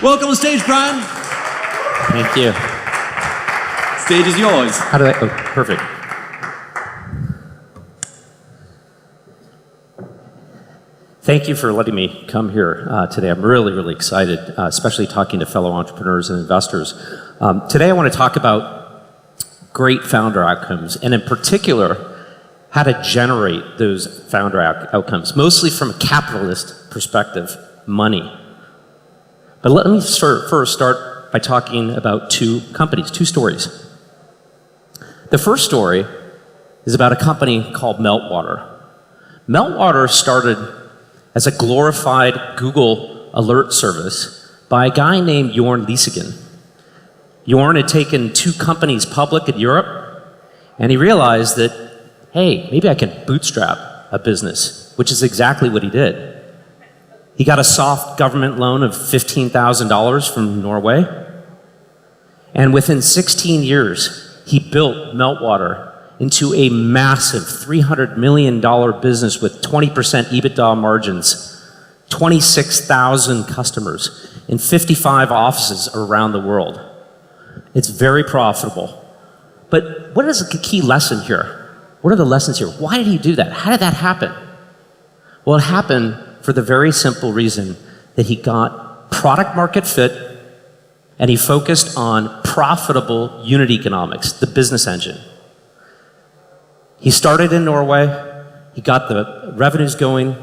Welcome on stage, Brian. Thank you. Stage is yours. How do I, oh, perfect. Thank you for letting me come here today. I'm really, really excited, especially talking to fellow entrepreneurs and investors. Today I want to talk about great founder outcomes, and in particular, how to generate those founder outcomes, mostly from a capitalist perspective, money. But let me first start by talking about two companies, two stories. The first story is about a company called Meltwater. Meltwater started as a glorified Google alert service by a guy named Jorn Liesingen. Jorn had taken two companies public in Europe, and he realized that, hey, maybe I can bootstrap a business, which is exactly what he did. He got a soft government loan of $15,000 from Norway, and within 16 years, he built Meltwater into a massive $300 million business with 20% EBITDA margins, 26,000 customers, and 55 offices around the world. It's very profitable. But what is the key lesson here? What are the lessons here? Why did he do that? How did that happen? Well, it happened for the very simple reason that he got product market fit and he focused on profitable unit economics, the business engine. He started in Norway, he got the revenues going,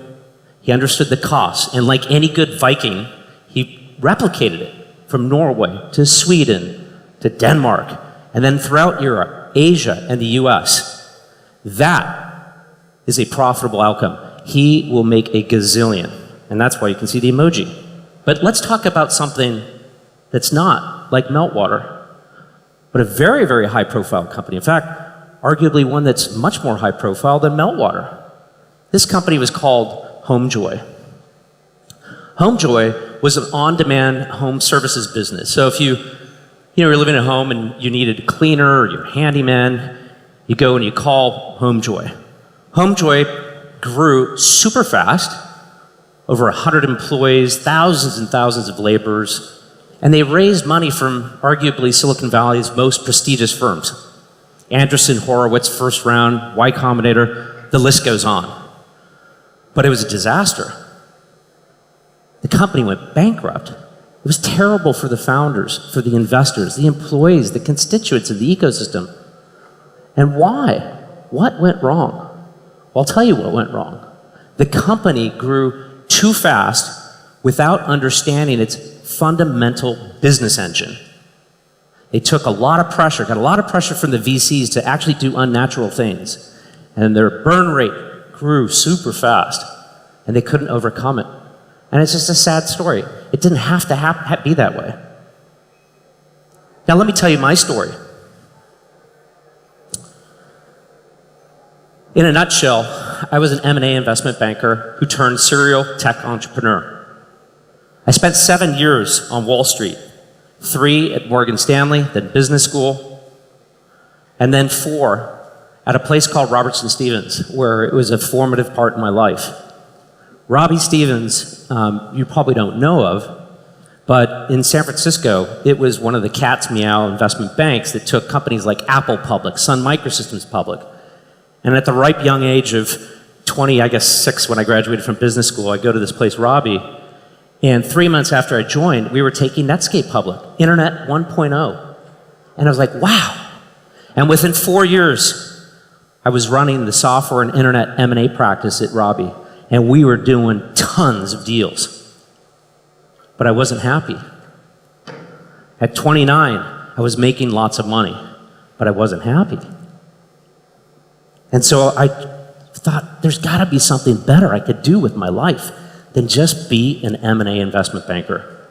he understood the costs, and like any good Viking, he replicated it from Norway to Sweden to Denmark, and then throughout Europe, Asia, and the US. That is a profitable outcome. He will make a gazillion, and that's why you can see the emoji. But let's talk about something that's not like Meltwater, but a very, very high profile company. In fact, arguably one that's much more high profile than Meltwater. This company was called HomeJoy. HomeJoy was an on-demand home services business. So if you're living at home and you needed a cleaner or you're a handyman, you go and you call HomeJoy. HomeJoy grew super fast, over 100 employees, thousands and thousands of laborers, and they raised money from arguably Silicon Valley's most prestigious firms. Andreessen Horowitz, first round, Y Combinator, the list goes on. But it was a disaster. The company went bankrupt. It was terrible for the founders, for the investors, the employees, the constituents of the ecosystem. And why? What went wrong? Well, I'll tell you what went wrong. The company grew too fast without understanding its fundamental business engine. They took a lot of pressure, got a lot of pressure from the VCs to actually do unnatural things. And their burn rate grew super fast, and they couldn't overcome it. And it's just a sad story. It didn't have to be that way. Now let me tell you my story. In a nutshell, I was an M&A investment banker who turned serial tech entrepreneur. I spent 7 years on Wall Street, 3 at Morgan Stanley, then business school, and then 4 at a place called Robertson Stephens, where it was a formative part in my life. Robbie Stephens, you probably don't know of, but in San Francisco, it was one of the cat's meow investment banks that took companies like Apple public, Sun Microsystems public. And at the ripe young age of 6 when I graduated from business school, I go to this place, Robbie, and 3 months after I joined, we were taking Netscape public, Internet 1.0. And I was like, wow. And within 4 years, I was running the software and internet M&A practice at Robbie, and we were doing tons of deals. But I wasn't happy. At 29, I was making lots of money, but I wasn't happy. And so I thought, there's gotta be something better I could do with my life than just be an M&A investment banker.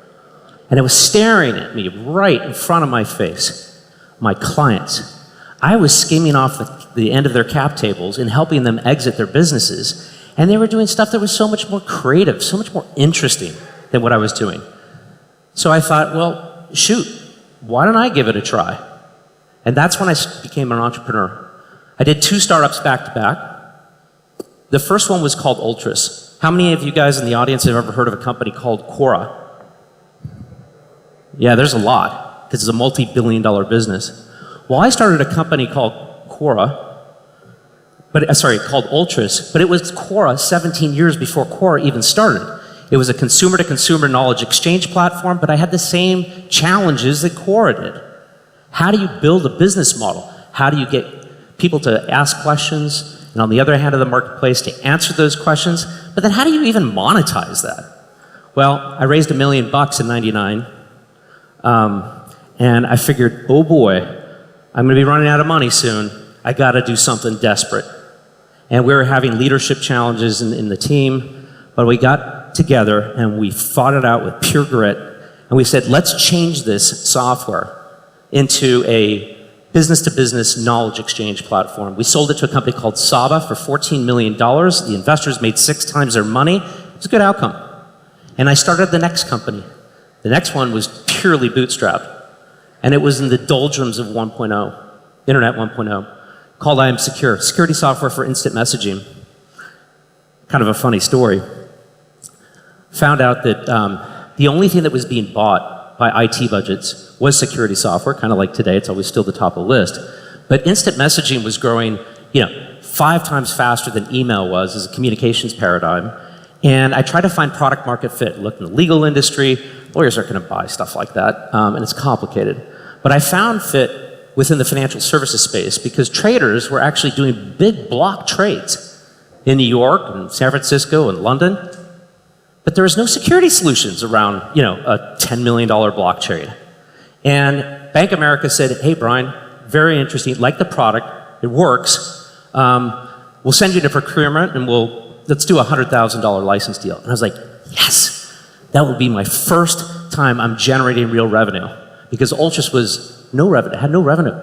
And it was staring at me right in front of my face. My clients. I was skimming off the end of their cap tables and helping them exit their businesses. And they were doing stuff that was so much more creative, so much more interesting than what I was doing. So I thought, well, shoot, why don't I give it a try? And that's when I became an entrepreneur. I did 2 startups back to back. The first one was called Ultras. How many of you guys in the audience have ever heard of a company called Quora? Yeah, there's a lot. This is a multi-billion-dollar business. Well, I started a company called Quora, called Ultras, but it was Quora 17 years before Quora even started. It was a consumer-to-consumer knowledge exchange platform, but I had the same challenges that Quora did. How do you build a business model? How do you get people to ask questions, and on the other hand of the marketplace to answer those questions? But then how do you even monetize that? Well, I raised $1 million in '99, and I figured, oh boy, I'm going to be running out of money soon. I got to do something desperate. And we were having leadership challenges in the team, but we got together and we fought it out with pure grit, and we said, let's change this software into a business-to-business knowledge exchange platform. We sold it to a company called Saba for $14 million. The investors made 6 times their money. It was a good outcome. And I started the next company. The next one was purely bootstrapped. And it was in the doldrums of 1.0, Internet 1.0, called I Am Secure, security software for instant messaging. Kind of a funny story. Found out that the only thing that was being bought by IT budgets was security software, kind of like today, it's always still the top of the list. But instant messaging was growing, 5 times faster than email was as a communications paradigm. And I tried to find product market fit. Looked in the legal industry, lawyers aren't going to buy stuff like that, and it's complicated. But I found fit within the financial services space because traders were actually doing big block trades in New York and San Francisco and London. But there was no security solutions around, a $10 million block trade. And Bank of America said, hey, Brian, very interesting, like the product, it works. We'll send you to procurement and let's do a $100,000 license deal. And I was like, yes, that would be my first time I'm generating real revenue. Because Ultras was no revenue, had no revenue.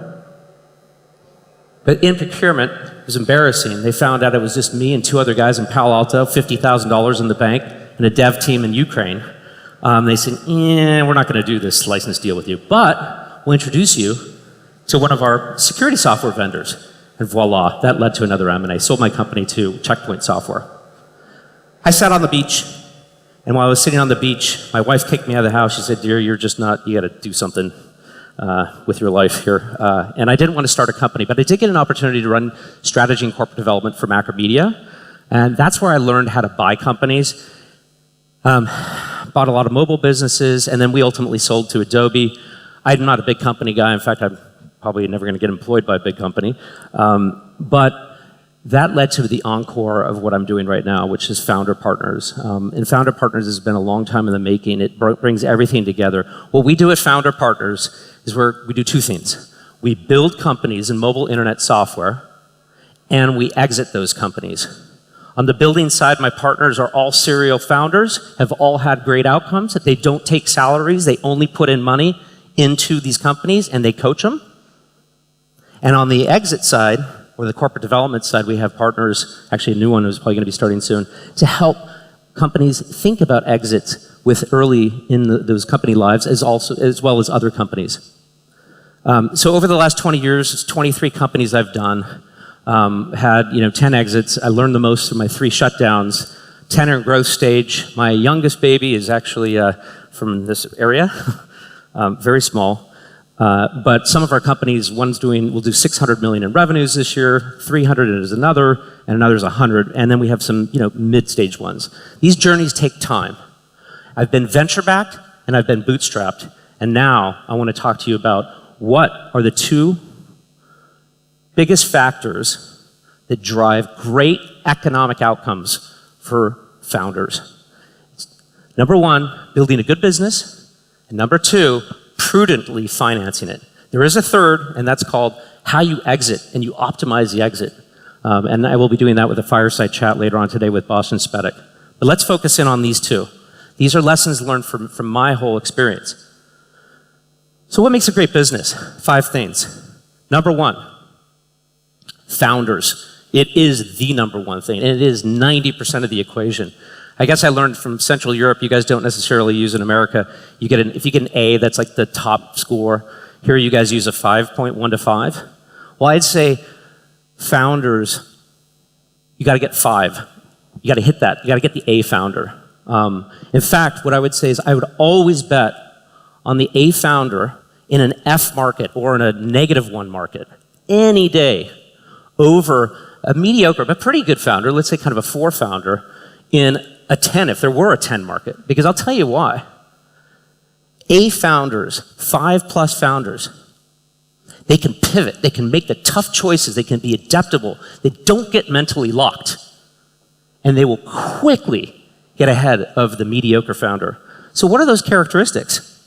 But in procurement, it was embarrassing. They found out it was just me and 2 other guys in Palo Alto, $50,000 in the bank, and a dev team in Ukraine. They said, we're not going to do this license deal with you, but we'll introduce you to one of our security software vendors. And voila, that led to another M&A. Sold my company to Checkpoint Software. I sat on the beach, and while I was sitting on the beach, my wife kicked me out of the house. She said, dear, you got to do something with your life here. And I didn't want to start a company, but I did get an opportunity to run strategy and corporate development for Macromedia. And that's where I learned how to buy companies. Bought a lot of mobile businesses, and then we ultimately sold to Adobe. I'm not a big company guy. In fact, I'm probably never going to get employed by a big company. But that led to the encore of what I'm doing right now, which is FounderPartners. And FounderPartners has been a long time in the making. It brings everything together. What we do at FounderPartners is we do 2 things. We build companies in mobile internet software, and we exit those companies. On the building side, my partners are all serial founders, have all had great outcomes, that they don't take salaries, they only put in money into these companies, and they coach them. And on the exit side, or the corporate development side, we have partners, actually a new one who's probably going to be starting soon, to help companies think about exits with early in those company lives, as well as other companies. So over the last 20 years, it's 23 companies I've done. Had 10 exits. I learned the most from my 3 shutdowns. 10 are in growth stage. My youngest baby is actually from this area, very small. But some of our companies, we'll do 600 million in revenues this year, 300 is another, and another's 100, and then we have some mid-stage ones. These journeys take time. I've been venture-backed and I've been bootstrapped, and now I want to talk to you about what are the 2 biggest factors that drive great economic outcomes for founders. Number 1, building a good business, and number 2, prudently financing it. There is a third, and that's called how you exit, and you optimize the exit. And I will be doing that with a fireside chat later on today with Boston Spedic. But let's focus in on these 2. These are lessons learned from my whole experience. So what makes a great business? 5 things. Number 1, founders. It is the number 1 thing, and it is 90% of the equation. I guess I learned from Central Europe, you guys don't necessarily use in America. If you get an A, that's like the top score. Here you guys use a 5.1 to 5. Well, I'd say founders, you gotta get 5. You gotta hit that. You gotta get the A founder. In fact, what I would say is I would always bet on the A founder in an F market or in a -1 market any day over a mediocre but pretty good founder, let's say kind of a 4 founder, in a 10 if there were a 10 market. Because I'll tell you why. A founders, 5+ founders, they can pivot, they can make the tough choices, they can be adaptable, they don't get mentally locked, and they will quickly get ahead of the mediocre founder. So what are those characteristics?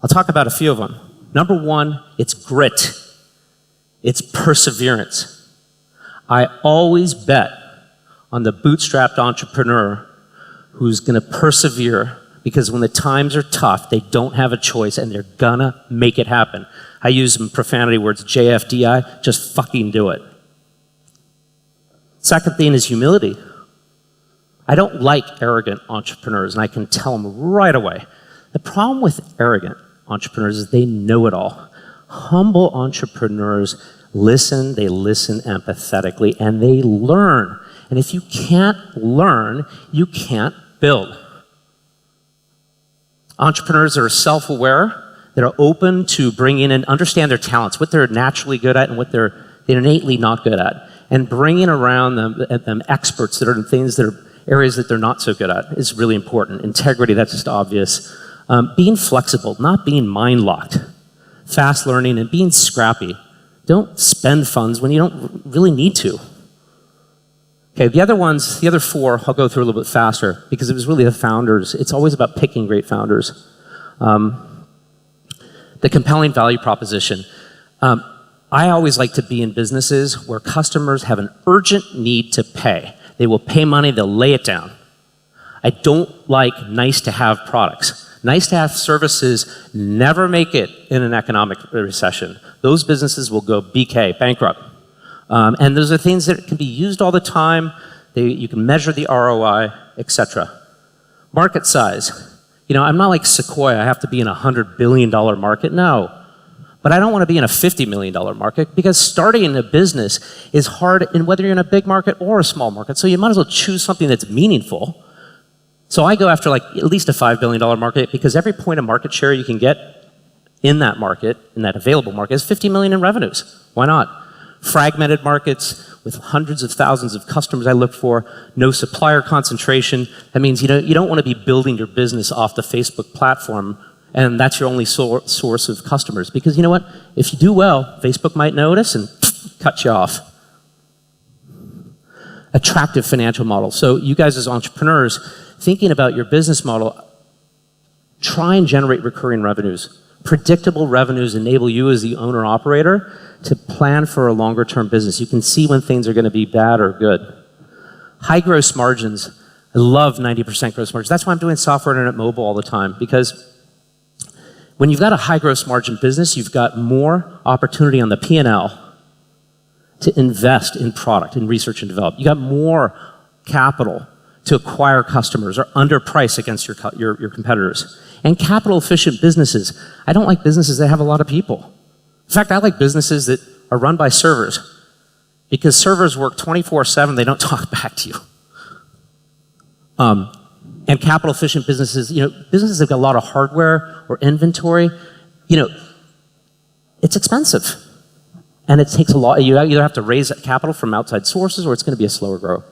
I'll talk about a few of them. Number 1, it's grit. It's perseverance. I always bet on the bootstrapped entrepreneur who's gonna persevere, because when the times are tough, they don't have a choice and they're gonna make it happen. I use some profanity words, JFDI, just fucking do it. Second thing is humility. I don't like arrogant entrepreneurs, and I can tell them right away. The problem with arrogant entrepreneurs is they know it all. Humble entrepreneurs listen, they listen empathetically, and they learn. And if you can't learn, you can't build. Entrepreneurs that are self-aware, that are open to bring in and understand their talents, what they're naturally good at and what they're innately not good at, and bringing around them experts that are in things that are areas that they're not so good at is really important. Integrity, that's just obvious. Being flexible, not being mind-locked. Fast learning and being scrappy. Don't spend funds when you don't really need to. Okay, the other 4, I'll go through a little bit faster because it was really the founders. It's always about picking great founders. The compelling value proposition. I always like to be in businesses where customers have an urgent need to pay. They will pay money, they'll lay it down. I don't like nice-to-have products. Nice-to-have services never make it in an economic recession. Those businesses will go BK, bankrupt. And those are things that can be used all the time. You can measure the ROI, etc. Market size. You know, I'm not like Sequoia, I have to be in a $100 billion market. No. But I don't want to be in a $50 million market because starting a business is hard in whether you're in a big market or a small market. So you might as well choose something that's meaningful. So I go after like at least a $5 billion market because every point of market share you can get in that market, in that available market, is 50 million in revenues. Why not? Fragmented markets with hundreds of thousands of customers I look for, no supplier concentration. That means you don't want to be building your business off the Facebook platform and that's your only source of customers. Because you know what? If you do well, Facebook might notice and cut you off. Attractive financial model. So you guys as entrepreneurs, thinking about your business model, try and generate recurring revenues. Predictable revenues enable you as the owner-operator to plan for a longer-term business. You can see when things are going to be bad or good. High gross margins. I love 90% gross margins. That's why I'm doing software, internet, mobile all the time, because when you've got a high gross margin business, you've got more opportunity on the P&L to invest in product, in research and development. You got more capital to acquire customers or underprice against your competitors. And capital efficient businesses. I don't like businesses that have a lot of people. In fact, I like businesses that are run by servers because servers work 24/7, they don't talk back to you. And capital efficient businesses, businesses that have got a lot of hardware or inventory, it's expensive. And it takes a lot. You either have to raise capital from outside sources or it's going to be a slower growth.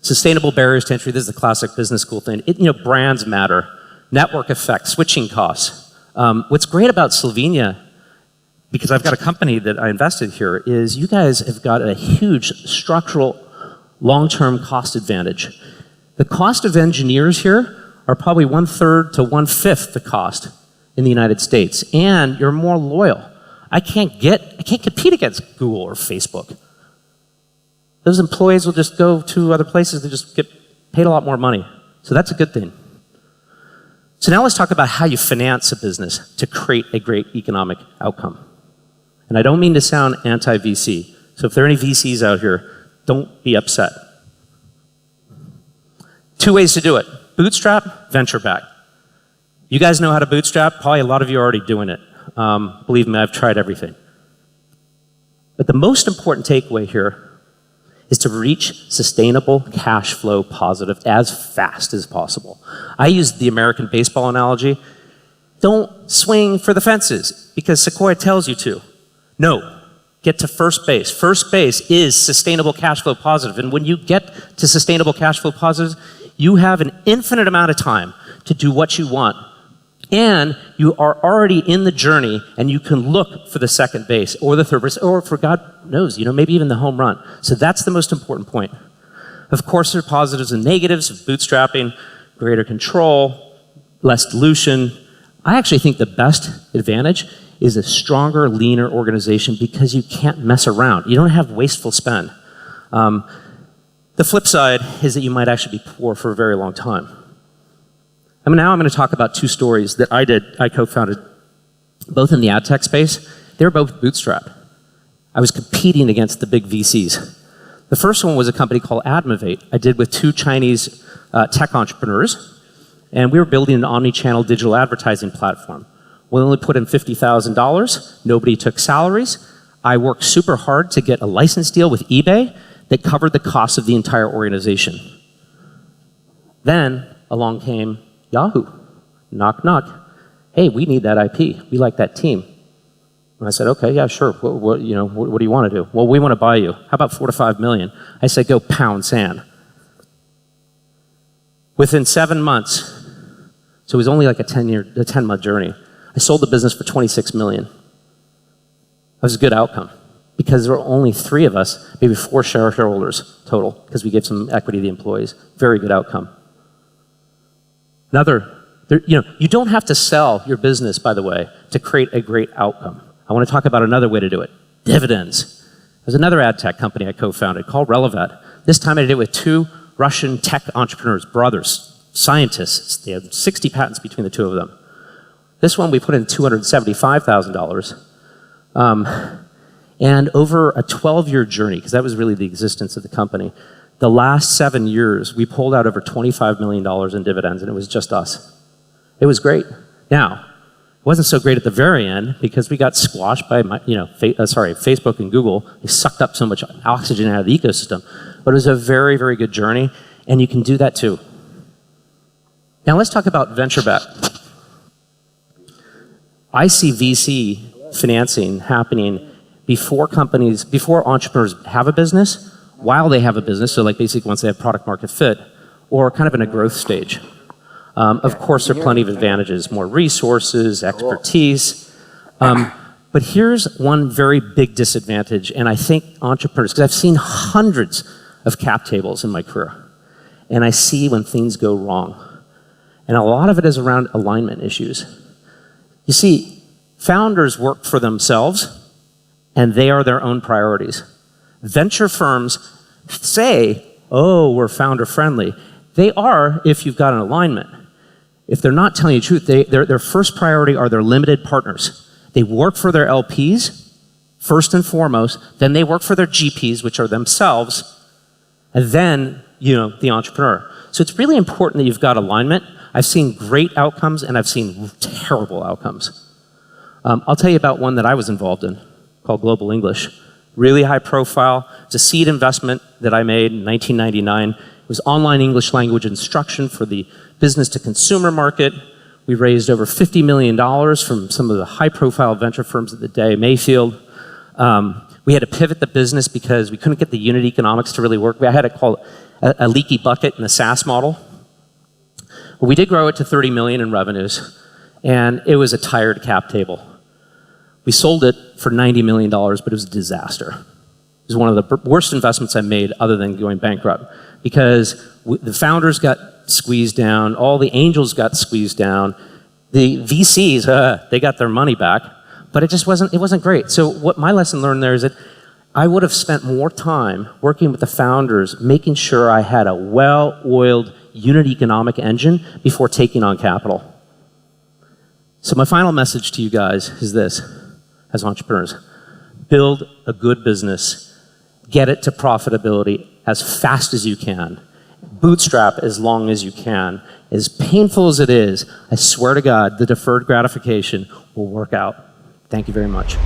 Sustainable barriers to entry. This is the classic business school thing. Brands matter. Network effect, switching costs. What's great about Slovenia, because I've got a company that I invested here, is you guys have got a huge structural long-term cost advantage. The cost of engineers here are probably 1/3 to 1/5 the cost in the United States, and you're more loyal. I can't compete against Google or Facebook. Those employees will just go to other places, they just get paid a lot more money. So that's a good thing. So now let's talk about how you finance a business to create a great economic outcome. And I don't mean to sound anti-VC. So if there are any VCs out here, don't be upset. 2 ways to do it. Bootstrap, venture back. You guys know how to bootstrap? Probably a lot of you are already doing it. Believe me, I've tried everything. But the most important takeaway here is to reach sustainable cash flow positive as fast as possible. I use the American baseball analogy. Don't swing for the fences because Sequoia tells you to. No, get to first base. First base is sustainable cash flow positive. And when you get to sustainable cash flow positive, you have an infinite amount of time to do what you want. And you are already in the journey and you can look for the second base or the third base or for God knows, maybe even the home run. So that's the most important point. Of course, there are positives and negatives of bootstrapping, greater control, less dilution. I actually think the best advantage is a stronger, leaner organization because you can't mess around. You don't have wasteful spend. The flip side is that you might actually be poor for a very long time. Now I'm going to talk about 2 stories that I co-founded, both in the ad tech space. They were both bootstrapped. I was competing against the big VCs. The first one was a company called Admovate. I did with 2 Chinese tech entrepreneurs, and we were building an omni-channel digital advertising platform. We only put in $50,000. Nobody took salaries. I worked super hard to get a license deal with eBay that covered the cost of the entire organization. Then along came Yahoo. Knock, knock. Hey, we need that IP. We like that team. And I said, okay, yeah, sure. What do you want to do? Well, we want to buy you. How about $4 to $5 million? I said, go pound sand. Within 7 months, so it was only like a 10-month journey, I sold the business for $26 million. That was a good outcome because there were only 3 of us, maybe 4 shareholders total, because we gave some equity to the employees. Very good outcome. You don't have to sell your business, by the way, to create a great outcome. I want to talk about another way to do it. Dividends. There's another ad tech company I co-founded called Relevat. This time I did it with 2 Russian tech entrepreneurs, brothers, scientists. They had 60 patents between the 2 of them. This one we put in $275,000. And over a 12-year journey, because that was really the existence of the company, the last 7 years, we pulled out over $25 million in dividends, and it was just us. It was great. Now, it wasn't so great at the very end because we got squashed by Facebook and Google. They sucked up so much oxygen out of the ecosystem. But it was a very, very good journey, and you can do that too. Now let's talk about venture back. I see VC financing happening before entrepreneurs have a business, while they have a business, so like basically once they have product market fit, or kind of in a growth stage. Of course, there are plenty of advantages, more resources, expertise. But here's one very big disadvantage, and I think entrepreneurs, because I've seen hundreds of cap tables in my career, and I see when things go wrong. And a lot of it is around alignment issues. You see, founders work for themselves, and they are their own priorities. Venture firms say, oh, we're founder friendly. They are if you've got an alignment. If they're not telling you the truth, their first priority are their limited partners. They work for their LPs, first and foremost, then they work for their GPs, which are themselves, and then, the entrepreneur. So it's really important that you've got alignment. I've seen great outcomes, and I've seen terrible outcomes. I'll tell you about one that I was involved in, called Global English. Really high profile. It's a seed investment that I made in 1999. It was online English language instruction for the business to consumer market. We raised over $50 million from some of the high profile venture firms of the day, Mayfield. We had to pivot the business because we couldn't get the unit economics to really work. I had to call it a leaky bucket in the SaaS model. But we did grow it to 30 million in revenues, and it was a tired cap table. We sold it for $90 million, but it was a disaster. It was one of the worst investments I made other than going bankrupt because the founders got squeezed down, all the angels got squeezed down, the VCs, they got their money back, but it wasn't great. So what my lesson learned there is that I would have spent more time working with the founders, making sure I had a well-oiled unit economic engine before taking on capital. So my final message to you guys is this, as entrepreneurs. Build a good business. Get it to profitability as fast as you can. Bootstrap as long as you can. As painful as it is, I swear to God, the deferred gratification will work out. Thank you very much.